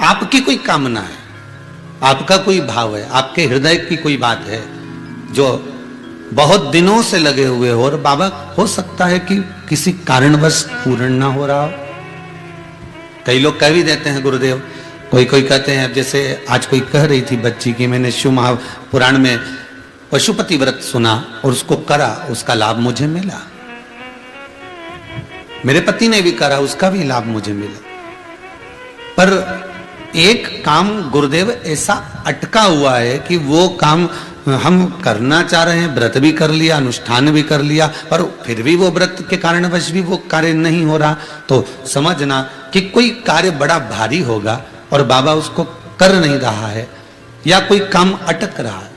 आपकी कोई कामना है, आपका कोई भाव है, आपके हृदय की कोई बात है जो बहुत दिनों से लगे हुए हो, और बाबा हो सकता है कि किसी कारणवश पूर्ण ना हो रहा हो। कई लोग कह भी देते हैं गुरुदेव, कोई कहते हैं, जैसे आज कोई कह रही थी बच्ची की मैंने शिव महापुराण में पशुपति व्रत सुना और उसको करा, उसका लाभ मुझे मिला, मेरे पति ने भी करा, उसका भी लाभ मुझे मिला। पर एक काम गुरुदेव ऐसा अटका हुआ है कि वो काम हम करना चाह रहे हैं, व्रत भी कर लिया, अनुष्ठान भी कर लिया, पर फिर भी वो व्रत के कारणवश भी वो कार्य नहीं हो रहा, तो समझना कि कोई कार्य बड़ा भारी होगा और बाबा उसको कर नहीं रहा है, या कोई काम अटक रहा है।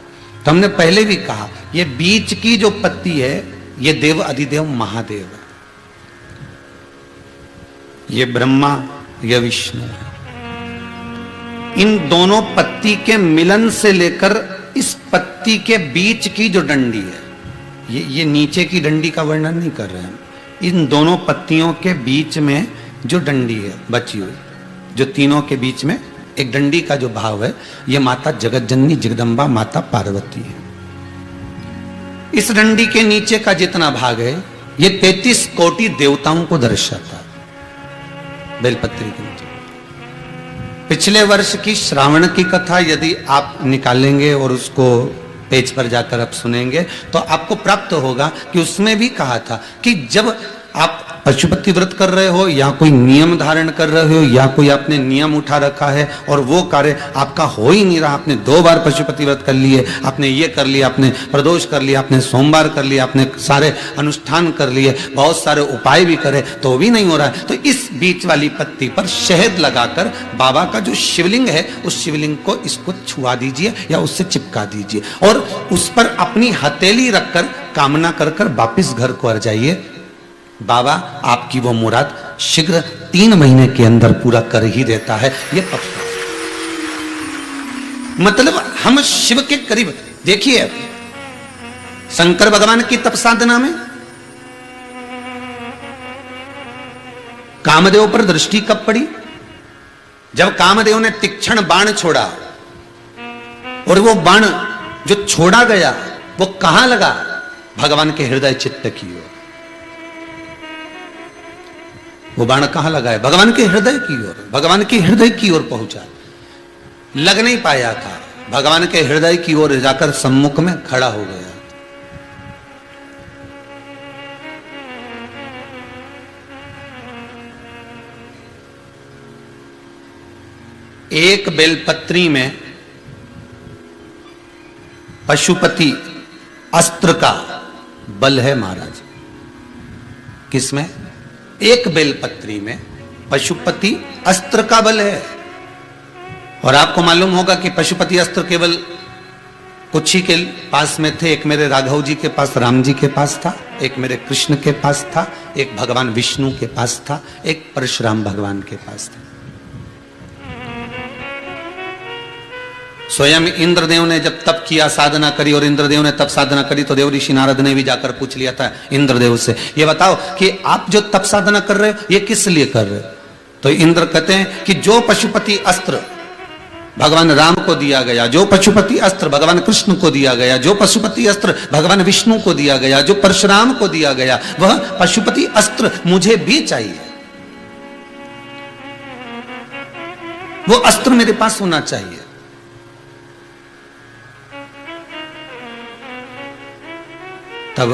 तो हमने पहले भी कहा, ये बीच की जो पत्ती है ये देव अधिदेव महादेव है, ये ब्रह्मा, ये विष्णु है। इन दोनों पत्ती के मिलन से लेकर इस पत्ती के बीच की जो डंडी है, ये नीचे की डंडी का वर्णन नहीं कर रहे हैं, इन दोनों पत्तियों के बीच में जो डंडी है बची हुई, जो तीनों के बीच में एक डंडी का जो भाव है, ये माता जगत जननी जगदम्बा माता पार्वती है। इस डंडी के नीचे का जितना भाग है ये 33 कोटि देवताओं को दर्शाता है। बेलपत्री के नीचे पिछले वर्ष की श्रावण की कथा यदि आप निकालेंगे और उसको पेज पर जाकर आप सुनेंगे तो आपको प्राप्त होगा कि उसमें भी कहा था कि जब आप पशुपति व्रत कर रहे हो या कोई नियम धारण कर रहे हो या कोई आपने नियम उठा रखा है और वो कार्य आपका हो ही नहीं रहा, आपने 2 बार पशुपति व्रत कर लिए, आपने ये कर लिया, आपने प्रदोष कर लिया, आपने सोमवार कर लिया, आपने सारे अनुष्ठान कर लिए, बहुत सारे उपाय भी करे तो भी नहीं हो रहा है, तो इस बीच वाली पत्ती पर शहद लगाकर बाबा का जो शिवलिंग है उस शिवलिंग को इसको छुआ दीजिए या उससे चिपका दीजिए और उस पर अपनी हथेली रखकर कामना कर कर वापिस घर को आ जाइए। बाबा आपकी वो मुराद शीघ्र 3 महीने के अंदर पूरा कर ही देता है। ये पक्का मतलब हम शिव के करीब। देखिए शंकर भगवान की तप साधना में कामदेव पर दृष्टि कब पड़ी? जब कामदेव ने तीक्ष्ण बाण छोड़ा और वो बाण जो छोड़ा गया वो कहां लगा? भगवान के हृदय चित्त की ओर। वो बाण कहां लगा है? भगवान के हृदय की ओर, भगवान के हृदय की ओर पहुंचा। लग नहीं पाया था, भगवान के हृदय की ओर जाकर सम्मुख में खड़ा हो गया। एक बेलपत्री में पशुपति अस्त्र का बल है महाराज। किसमें? एक बेलपत्री में पशुपति अस्त्र का बल है। और आपको मालूम होगा कि पशुपति अस्त्र केवल कुछ ही के पास में थे। एक मेरे राघव जी के पास, राम जी के पास था, एक मेरे कृष्ण के पास था, एक भगवान विष्णु के पास था, एक परशुराम भगवान के पास था। स्वयं इंद्रदेव ने जब तप किया, साधना करी, और इंद्रदेव ने तप साधना करी तो देव ऋषि नारद ने भी जाकर पूछ लिया था इंद्रदेव से, ये बताओ कि आप जो तप साधना कर रहे हो ये किस लिए कर रहे हो? तो इंद्र कहते हैं कि जो पशुपति अस्त्र भगवान राम को दिया गया, जो पशुपति अस्त्र भगवान कृष्ण को दिया गया, जो पशुपति अस्त्र भगवान विष्णु को दिया गया, जो परशुराम को दिया गया, वह पशुपति अस्त्र मुझे भी चाहिए। वो अस्त्र मेरे पास होना चाहिए। तब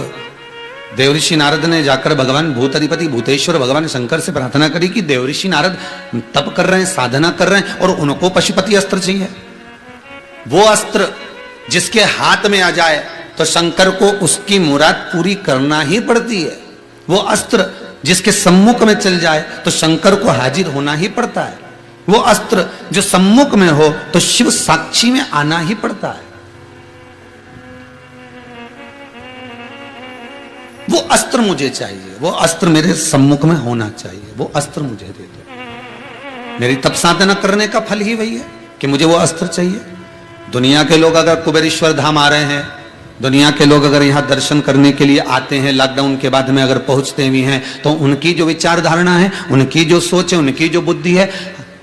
देवऋषि नारद ने जाकर भगवान भूताधिपति भूतेश्वर भगवान शंकर से प्रार्थना करी कि देवऋषि नारद तप कर रहे हैं, साधना कर रहे हैं और उनको पशुपति अस्त्र चाहिए। वो अस्त्र जिसके हाथ में आ जाए तो शंकर को उसकी मुराद पूरी करना ही पड़ती है। वो अस्त्र जिसके सम्मुख में चल जाए तो शंकर को हाजिर होना ही पड़ता है। वो अस्त्र जो सम्मुख में हो तो शिव साक्षी में आना ही पड़ता है। वो अस्त्र मुझे चाहिए, वो अस्त्र मेरे सम्मुख में होना चाहिए, वो अस्त्र मुझे दे दो। मेरी तप साधना करने का फल ही वही है कि मुझे वो अस्त्र चाहिए। दुनिया के लोग अगर कुबेरेश्वर धाम आ रहे हैं, दुनिया के लोग अगर यहाँ दर्शन करने के लिए आते हैं, लॉकडाउन के बाद में अगर पहुंचते भी हैं, तो उनकी जो विचार धारणा है, उनकी जो सोच है, उनकी जो बुद्धि है,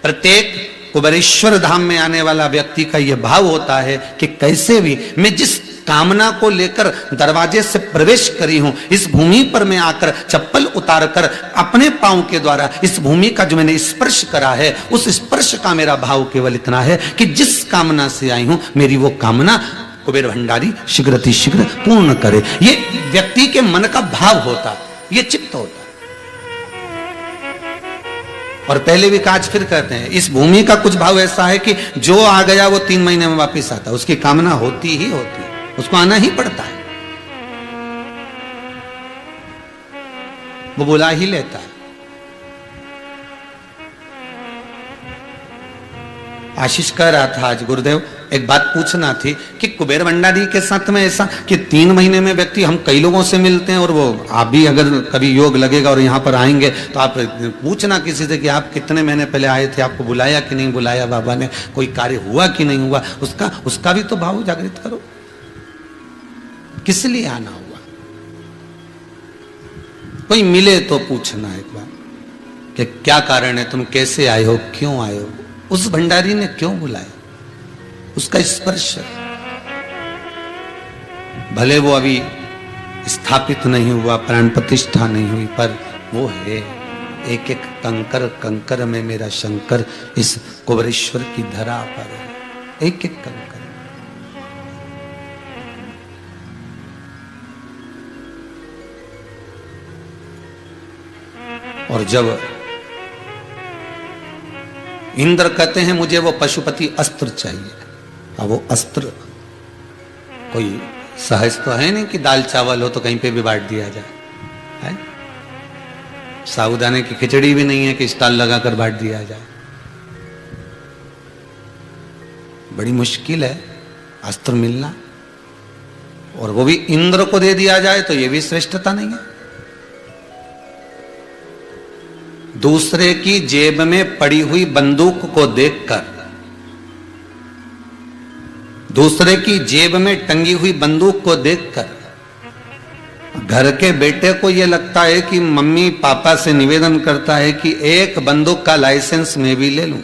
प्रत्येक कुबेरेश्वर धाम में आने वाला व्यक्ति का यह भाव होता है कि कैसे भी मैं जिस कामना को लेकर दरवाजे से प्रवेश करी हूं, इस भूमि पर मैं आकर चप्पल उतारकर अपने पांव के द्वारा इस भूमि का जो मैंने स्पर्श करा है, उस स्पर्श का मेरा भाव केवल इतना है कि जिस कामना से आई हूं, मेरी वो कामना कुबेर भंडारी शीघ्र पूर्ण करे। ये व्यक्ति के मन का भाव होता, ये चित्त होता। और पहले भी काज फिर कहते हैं, इस भूमि का कुछ भाव ऐसा है कि जो आ गया वो 3 महीने में वापस आता है, उसकी कामना होती ही होती है, उसको आना ही पड़ता है, वो बुला ही लेता है। आशीष कह रहा था आज, गुरुदेव एक बात पूछना थी कि कुबेर भंडारी के साथ में ऐसा कि 3 महीने में व्यक्ति, हम कई लोगों से मिलते हैं और वो आप भी अगर कभी योग लगेगा और यहाँ पर आएंगे तो आप पूछना किसी से कि आप कितने महीने पहले आए थे, आपको बुलाया कि नहीं बुलाया बाबा ने, कोई कार्य हुआ कि नहीं हुआ, उसका भी तो भाव जागृत करो, किस लिए आना हुआ। कोई मिले तो पूछना एक बार कि क्या कारण है, तुम कैसे आए हो, क्यों आए हो, उस भंडारी ने क्यों बुलाया, उसका स्पर्श। भले वो अभी स्थापित नहीं हुआ, प्राण प्रतिष्ठा नहीं हुई, पर वो है। एक एक कंकर कंकर में मेरा शंकर इस कुबेरेश्वर की धरा पर है, एक एक कंकर। और जब इंद्र कहते हैं मुझे वो पशुपति अस्त्र चाहिए, अब वो अस्त्र कोई सहज तो है नहीं कि दाल चावल हो तो कहीं पे भी बांट दिया जाए, है? साबूदाने की खिचड़ी भी नहीं है कि स्टॉल लगाकर बांट दिया जाए। बड़ी मुश्किल है अस्त्र मिलना, और वो भी इंद्र को दे दिया जाए तो ये भी श्रेष्ठता नहीं है। दूसरे की जेब में पड़ी हुई बंदूक को देखकर, दूसरे की जेब में टंगी हुई बंदूक को देखकर घर के बेटे को यह लगता है कि मम्मी पापा से निवेदन करता है कि एक बंदूक का लाइसेंस मैं भी ले लूं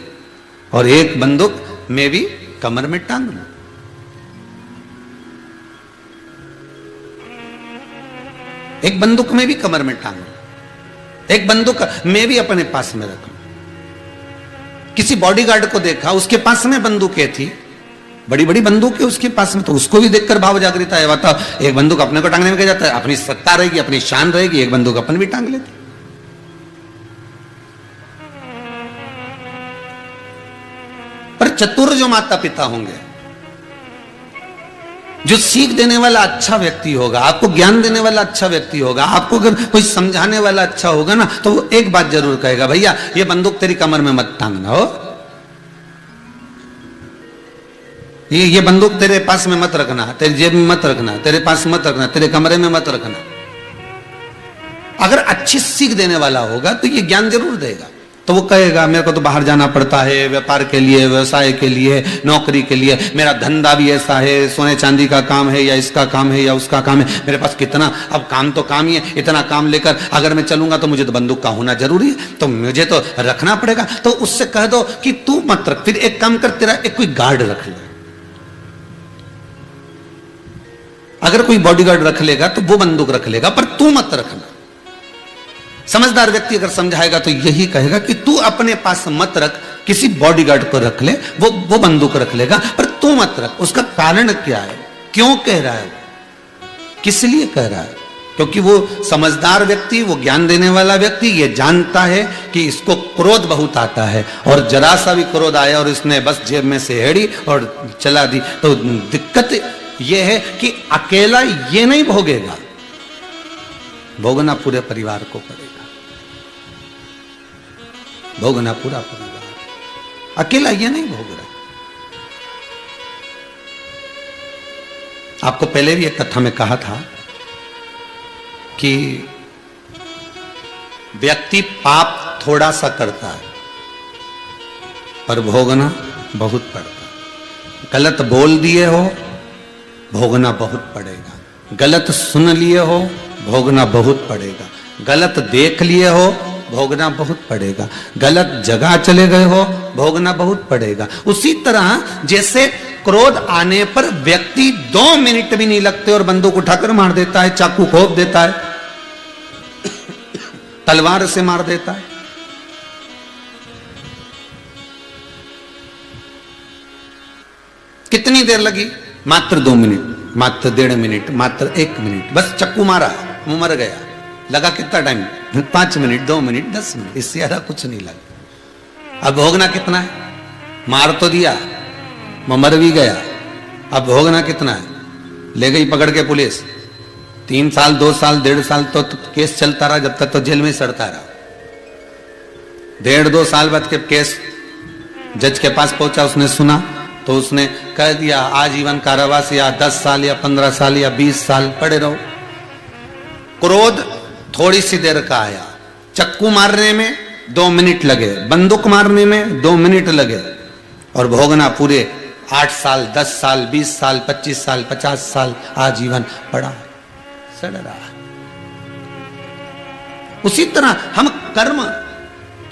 और एक बंदूक मैं भी कमर में टांग लूं। एक बंदूक में भी कमर में टांग लूं, एक बंदूक मैं भी अपने पास में रखूं। किसी बॉडीगार्ड को देखा, उसके पास में बंदूकें थी, बड़ी बड़ी बंदूकें उसके पास में, तो उसको भी देखकर भाव जागृत आया। बताओ, एक बंदूक अपने को टांगने में क्या जाता है, अपनी सत्ता रहेगी, अपनी शान रहेगी, एक बंदूक अपन भी टांग लेते। पर चतुर जो माता पिता होंगे, जो सीख देने वाला अच्छा व्यक्ति होगा, आपको ज्ञान देने वाला अच्छा व्यक्ति होगा, आपको अगर कोई समझाने वाला अच्छा होगा ना, तो वो एक बात जरूर कहेगा, भैया ये बंदूक तेरी कमर में मत टांगना हो, ये बंदूक तेरे पास में मत रखना, तेरी जेब में मत रखना, तेरे पास मत रखना, तेरे कमरे में मत रखना। अगर अच्छी सीख देने वाला होगा तो ये ज्ञान जरूर देगा। तो वो कहेगा मेरे को तो बाहर जाना पड़ता है, व्यापार के लिए, व्यवसाय के लिए, नौकरी के लिए, मेरा धंधा भी ऐसा है, सोने चांदी का काम है या इसका काम है या उसका काम है, मेरे पास कितना, अब काम तो काम ही है, इतना काम लेकर अगर मैं चलूंगा तो मुझे तो बंदूक का होना जरूरी है, तो मुझे तो रखना पड़ेगा। तो उससे कह दो कि तू मत रख, फिर एक काम कर, तेरा एक कोई गार्ड रख ले। अगर कोई बॉडीगार्ड रख लेगा तो वो बंदूक रख लेगा, पर तू मत रखना। समझदार व्यक्ति अगर समझाएगा तो यही कहेगा कि तू अपने पास मत रख, किसी बॉडीगार्ड को रख ले, वो बंदूक रख लेगा, पर तू मत रख। उसका कारण क्या है, क्यों कह रहा है, किस लिए कह रहा है? क्योंकि वो समझदार व्यक्ति, वो ज्ञान देने वाला व्यक्ति ये जानता है कि इसको क्रोध बहुत आता है, और जरा सा भी क्रोध आया और इसने बस जेब में से हेड़ी और चला दी, तो दिक्कत यह है कि अकेला ये नहीं भोगेगा, भोगना पूरे परिवार को पड़ेगा, भोगना पूरा परिवार, अकेला ये नहीं भोग रहा। आपको पहले भी एक कथा में कहा था कि व्यक्ति पाप थोड़ा सा करता है पर भोगना बहुत पड़ता है। गलत बोल दिए हो, भोगना बहुत पड़ेगा। गलत सुन लिए हो, भोगना बहुत पड़ेगा। गलत देख लिए हो, भोगना बहुत पड़ेगा। गलत जगह चले गए हो, भोगना बहुत पड़ेगा। उसी तरह जैसे क्रोध आने पर व्यक्ति 2 मिनट भी नहीं लगते और बंदूक उठाकर मार देता है, चाकू घोंप देता है, तलवार से मार देता है। कितनी देर लगी? मात्र 2 मिनट, मात्र 1.5 मिनट, मात्र 1 मिनट, बस चक्कू मारा, वो मर गया। लगा कितना टाइम? 5 मिनट, 2 मिनट, 10 मिनट, इससे ज्यादा कुछ नहीं लगा। अब भोगना कितना है? मार तो दिया, मर भी गया, अब भोगना कितना है? ले गई पकड़ के पुलिस, 3 साल, 2 साल, 1.5 साल तो केस चलता रहा, जब तक तो जेल में सड़ता रहा। 1.5-2 साल बाद के केस जज के पास पहुंचा, उसने सुना तो उसने कह दिया आजीवन कारावास या 10 साल या 15 साल या 20 साल पड़े रहो। क्रोध थोड़ी सी देर का आया, चक्कू मारने में 2 मिनट लगे, बंदूक मारने में 2 मिनट लगे, और भोगना पूरे 8 साल, 10 साल, 20 साल, 25 साल, 50 साल आजीवन पड़ा सड़ रहा। उसी तरह हम कर्म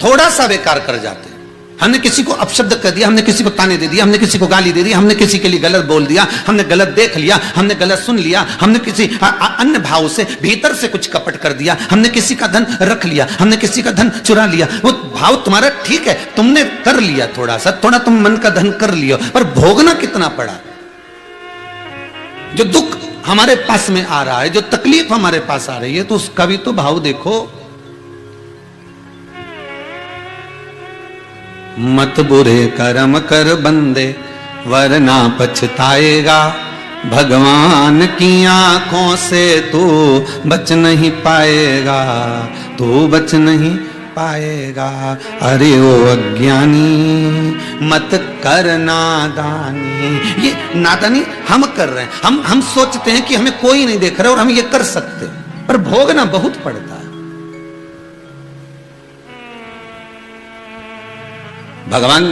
थोड़ा सा बेकार कर जाते हैं। हमने किसी को अपशब्द कर दिया, हमने किसी को ताने दे दिया, हमने किसी को गाली दे दी, हमने किसी के लिए गलत बोल दिया, हमने गलत देख लिया, हमने गलत सुन लिया, हमने किसी अन्य भाव से भीतर से कुछ कपट कर दिया, हमने किसी का धन रख लिया, हमने किसी का धन चुरा लिया। वो भाव तुम्हारा ठीक है, तुमने कर लिया, थोड़ा सा, थोड़ा तुम मन का धन कर लिया, पर भोगना कितना पड़ा? जो दुख हमारे पास में आ रहा है, जो तकलीफ हमारे पास आ रही है, तो उसका भी तो भाव देखो। मत बुरे कर्म कर बंदे वरना पछताएगा, भगवान की आंखों से तू बच नहीं पाएगा, तू बच नहीं पाएगा। अरे ओ अज्ञानी मत कर नादानी। ये नादानी हम कर रहे हैं, हम सोचते हैं कि हमें कोई नहीं देख रहा और हम ये कर सकते हैं, पर भोगना बहुत पड़ता है। भगवान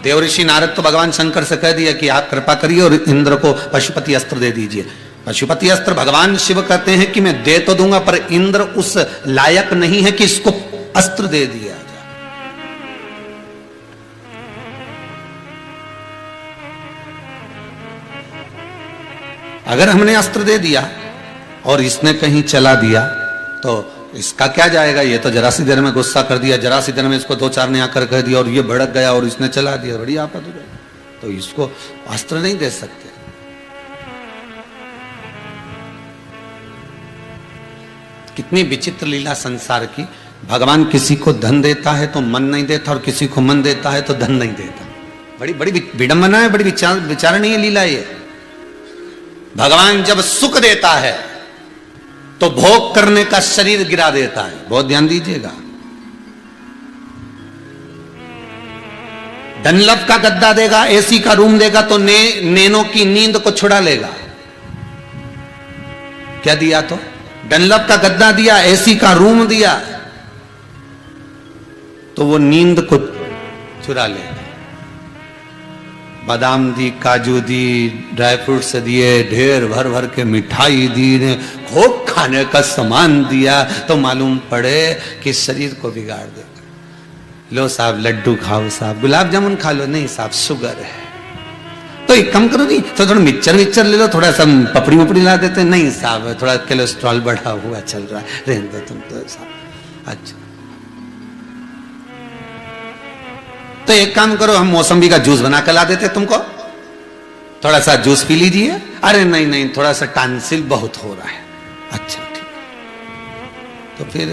देवऋषि नारद तो भगवान शंकर से कह दिया कि आप कृपा करिए और इंद्र को पशुपति अस्त्र दे दीजिए। पशुपति अस्त्र भगवान शिव कहते हैं कि मैं दे तो दूंगा, पर इंद्र उस लायक नहीं है कि इसको अस्त्र दे दिया जाए। अगर हमने अस्त्र दे दिया और इसने कहीं चला दिया तो इसका क्या जाएगा? ये तो जरा सी देर में गुस्सा कर दिया, जरा सी देर में इसको 2-4 ने आकर कह दिया और ये भड़क गया और इसने चला दिया, बड़ी आफत हो गई। तो इसको अस्त्र नहीं दे सकते। कितनी विचित्र लीला संसार की। भगवान किसी को धन देता है तो मन नहीं देता, और किसी को मन देता है तो धन नहीं देता। बड़ी बड़ी विडंबना है, बड़ी विचारणीय लीला ये। भगवान जब सुख देता है तो भोग करने का शरीर गिरा देता है। बहुत ध्यान दीजिएगा। डनलप का गद्दा देगा, एसी का रूम देगा तो नैनों की नींद को छुड़ा लेगा। क्या दिया? तो डनलप का गद्दा दिया, एसी का रूम दिया, तो वो नींद को चुरा लेगा। बादाम दी, काजू दी, ड्राई फ्रूट्स दिए, ढेर भर भर के मिठाई दी, ने खूब खाने का सामान दिया, तो मालूम पड़े कि शरीर को बिगाड़ देगा। लो साहब लड्डू खाओ, साहब गुलाब जामुन खा लो, नहीं साहब शुगर है, तो एक कम करो, नहीं तो थोड़ा मिक्सचर ले लो, थोड़ा सा पपड़ी वपड़ी ला देते, नहीं साहब थोड़ा कोलेस्ट्रॉल बढ़ा हुआ चल रहा है, रहने दो तुम तो साहब। अच्छा तो एक काम करो, हम मौसम्बी का जूस बना कर ला देते तुमको, थोड़ा सा जूस पी लीजिए। अरे नहीं नहीं थोड़ा सा टांसिल बहुत हो रहा है। अच्छा ठीक, तो फिर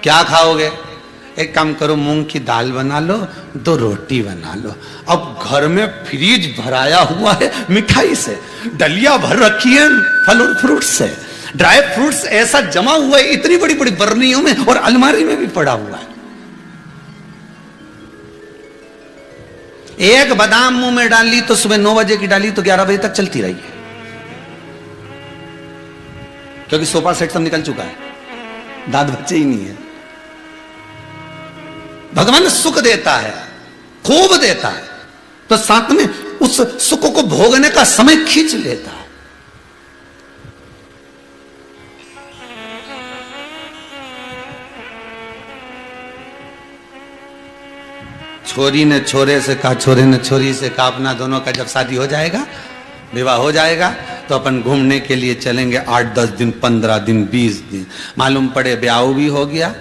क्या खाओगे? एक काम करो, मूंग की दाल बना लो, 2 रोटी बना लो। अब घर में फ्रिज भराया हुआ है मिठाई से, डलिया भर रखी है फल और फ्रूट से, ड्राई फ्रूट्स ऐसा जमा हुआ है इतनी बड़ी बड़ी बर्नियों में, और अलमारी में भी पड़ा हुआ है। एक बादाम मुंह में डाल ली तो सुबह 9 बजे की डाली तो 11 बजे तक चलती रही है, क्योंकि सोफा सेट सब निकल चुका है, दांत बच्चे ही नहीं है। भगवान सुख देता है, खूब देता है, तो साथ में उस सुख को भोगने का समय खींच लेता है। छोरी ने छोरे से कहा, छोरे ने छोरी से कहा, अपना दोनों का जब शादी हो जाएगा, विवाह हो जाएगा, तो अपन घूमने के लिए चलेंगे 8-10 दिन, 15 दिन, 20 दिन। मालूम पड़े ब्याह भी हो गया,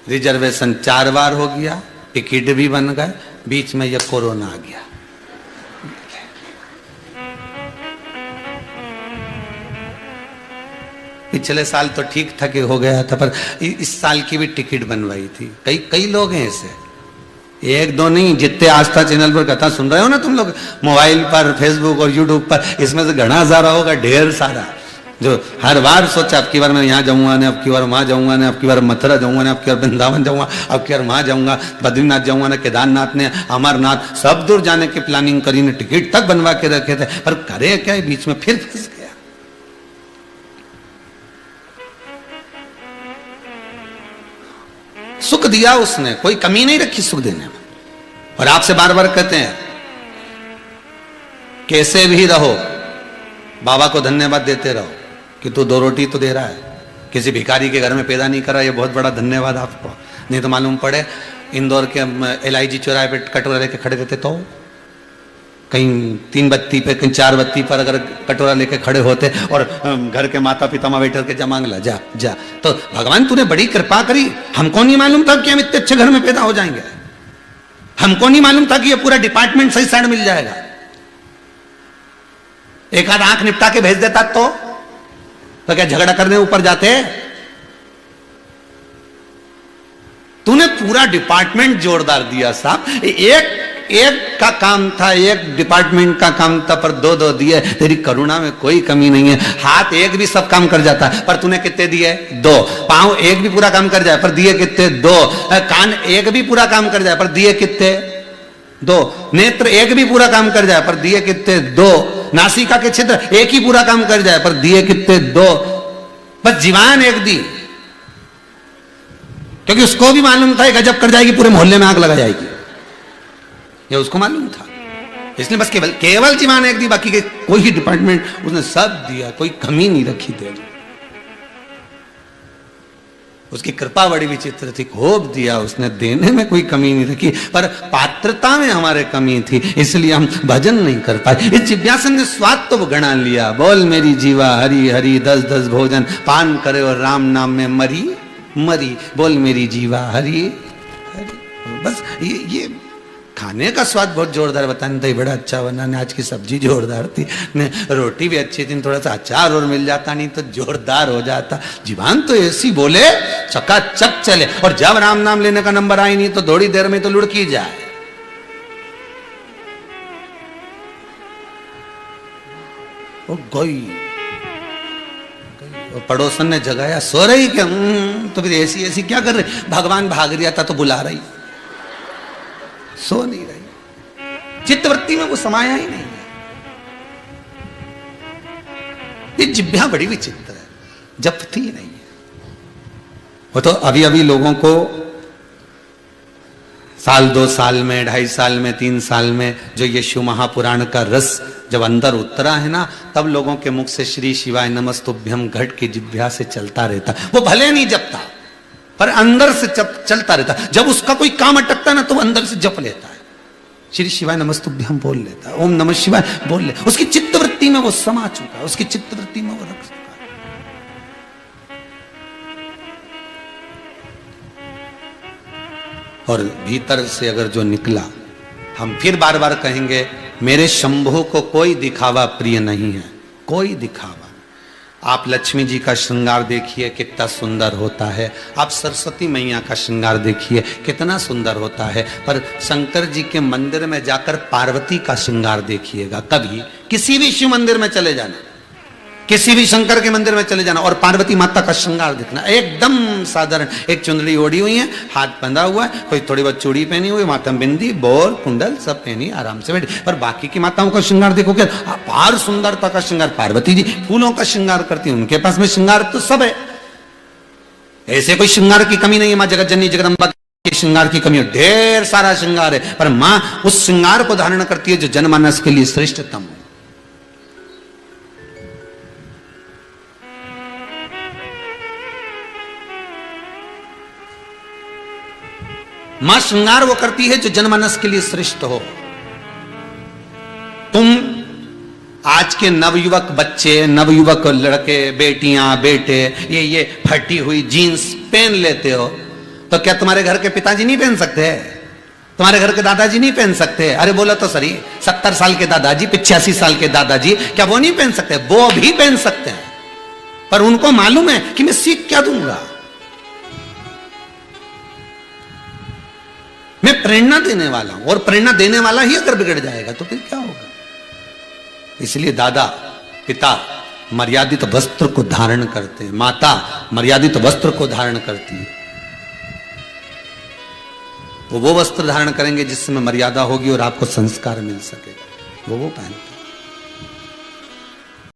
रिजर्वेशन 4 बार हो गया, टिकट भी बन गए, बीच में ये कोरोना आ गया। पिछले साल तो ठीक ठाक हो गया था, पर इस साल की भी टिकट बनवाई थी। कई कई लोग हैं ऐसे, एक दो नहीं, जितने आस्था चैनल पर कथा सुन रहे हो ना तुम लोग, मोबाइल पर, फेसबुक और यूट्यूब पर, इसमें से घना सारा होगा, ढेर सारा, जो हर बार सोचा अब की बार मैं यहाँ जाऊंगा ना, अब की बार वहां जाऊंगा ना, अब की बार मथुरा जाऊंगा ना, अब की बार वृंदावन जाऊंगा, अब की बार वहां जाऊंगा, बद्रीनाथ जाऊंगा ना, केदारनाथ ने, अमरनाथ, सब दूर जाने की प्लानिंग करी ने, टिकट तक बनवा के रखे थे, पर करे क्या, बीच में फिर फंस गया। सुख दिया उसने, कोई कमी नहीं रखी सुख देने में। और आपसे बार बार कहते हैं कैसे भी रहो, बाबा को धन्यवाद देते रहो कि तू 2 रोटी तो दे रहा है, किसी भिखारी के घर में पैदा नहीं करा, ये बहुत बड़ा धन्यवाद आपको। नहीं तो मालूम पड़े इंदौर के LIG चौराहे पे कटोरा लेके खड़े रहते, तो कहीं 3 बत्ती पे, कहीं 4 बत्ती पर अगर कटोरा लेके खड़े होते और घर के माता पिता बैठे के जा मांग ला, जा जा, तो भगवान तूने बड़ी कृपा करी, हमको नहीं मालूम था कि हम इतने अच्छे घर में पैदा हो जाएंगे, हमको नहीं मालूम था कि ये पूरा डिपार्टमेंट सही साइड मिल जाएगा। एक आध आंख निपटा के भेज देता तो क्या झगड़ा करने ऊपर जाते? तूने पूरा डिपार्टमेंट जोरदार दिया साहब। एक का काम था, एक डिपार्टमेंट का काम था, पर 2 दिए। तेरी करुणा में कोई कमी नहीं है। हाथ एक भी सब काम कर जाता, पर तूने कितने दिए? 2। पांव एक भी पूरा काम कर जाए, पर दिए कितने? 2। कान एक भी पूरा काम कर जाए, पर दिए कितने? 2। नेत्र एक भी पूरा काम कर जाए, पर दिए कितने? 2। नासिका के छिद्र एक ही पूरा काम कर जाए, पर दिए कितने? 2। बस जीवान एक दी, क्योंकि उसको भी मालूम था गजब कर जाएगी, पूरे मोहल्ले में आग लगा जाएगी, ये उसको मालूम था। इसलिए बस केवल जीवान एक दी, बाकी के कोई ही डिपार्टमेंट उसने सब दिया, कोई कमी नहीं रखी दे। उसकी कृपा बड़ी विचित्र थी, खूब दिया उसने, देने में कोई कमी नहीं रखी, पर पात्रता में हमारे कमी थी, इसलिए हम भजन नहीं कर पाए। इस जिज्ञासन ने स्वाद तो गणा लिया, बोल मेरी जीवा हरि हरि 10 भोजन पान करे और राम नाम में मरी मरी, बोल मेरी जीवा हरि हरि। बस ये खाने का स्वाद बहुत जोरदार बताने, दही बड़ा अच्छा बना ने, आज की सब्जी जोरदार थी ने, रोटी भी अच्छी थी, थोड़ा सा अचार और मिल जाता नहीं तो जोरदार हो जाता। जीवान तो ऐसी बोले चकाचक चले, और जब राम नाम लेने का नंबर आई नहीं तो थोड़ी देर में तो लुढ़की जाए। वो गई, पड़ोसन ने जगाया, सो रही क्या? तो फिर ऐसी ऐसी क्या कर रही? भगवान भाग रहा था तो बुला रही, सो नहीं रही, चित्तवृत्ति में वो समाया ही नहीं है। ये जिभ्या बड़ी विचित्र है, जपती ही नहीं है। वो तो अभी अभी लोगों को साल 2 साल में, 2.5 साल में, 3 साल में जो ये शिव महापुराण का रस जब अंदर उतरा है ना, तब लोगों के मुख से श्री शिवाय नमस्तुभ्यम घट की जिभ्या से चलता रहता। वो भले नहीं जपता, पर अंदर से चलता रहता। जब उसका कोई काम अटकता है ना, तो वो अंदर से जप लेता है, श्री शिवाय नमस्तुभ्यम बोल लेता है, ओम नमः शिवाय बोल ले। उसकी चित्तवृत्ति में वो समा चुका है, उसकी चित्तवृत्ति में वो रख चुका है। और भीतर से अगर जो निकला, हम फिर बार बार कहेंगे, मेरे शंभु को कोई दिखावा प्रिय नहीं है, कोई दिखावा। आप लक्ष्मी जी का श्रृंगार देखिए कितना सुंदर होता है, आप सरस्वती मैया का श्रृंगार देखिए कितना सुंदर होता है, पर शंकर जी के मंदिर में जाकर पार्वती का श्रृंगार देखिएगा कभी। किसी भी शिव मंदिर में चले जाना, किसी भी शंकर के मंदिर में चले जाना और पार्वती माता का श्रृंगार दिखना एकदम साधारण, एक चुंदड़ी ओढ़ी हुई है, हाथ बंधा हुआ है, कोई थोड़ी बहुत चूड़ी पहनी हुई, माथा में बिंदी, बोर कुंडल सब पहनी, आराम से बैठी। पर बाकी की माताओं का श्रृंगार देखो क्या, अपार सुंदरता का श्रृंगार। पार्वती जी फूलों का श्रृंगार करती है, उनके पास में श्रृंगार तो सब है, ऐसे कोई श्रृंगार की कमी नहीं है। माँ जगत जननी जगदम्बा के श्रृंगार की कमी है, ढेर सारा श्रृंगार है, पर माँ उस श्रृंगार को धारण करती है जो जनमानस के लिए श्रेष्ठतम हो। मां श्रृंगार वो करती है जो जनमानस के लिए श्रेष्ठ हो। तुम आज के नवयुवक बच्चे, नवयुवक लड़के, बेटियां, बेटे ये फटी हुई जीन्स पहन लेते हो, तो क्या तुम्हारे घर के पिताजी नहीं पहन सकते? तुम्हारे घर के दादाजी नहीं पहन सकते? अरे बोलो तो सही, 70 साल के दादाजी, 85 साल के दादाजी, क्या वो नहीं पहन सकते? वो भी पहन सकते हैं, पर उनको मालूम है कि मैं सीख क्या दूंगा, मैं प्रेरणा देने वाला हूं, और प्रेरणा देने वाला ही अगर बिगड़ जाएगा तो फिर क्या होगा? इसलिए दादा पिता मर्यादित वस्त्र को धारण करते हैं, माता मर्यादित वस्त्र को धारण करती है। वो वस्त्र धारण करेंगे जिसमें मर्यादा होगी और आपको संस्कार मिल सके, वो पहनते।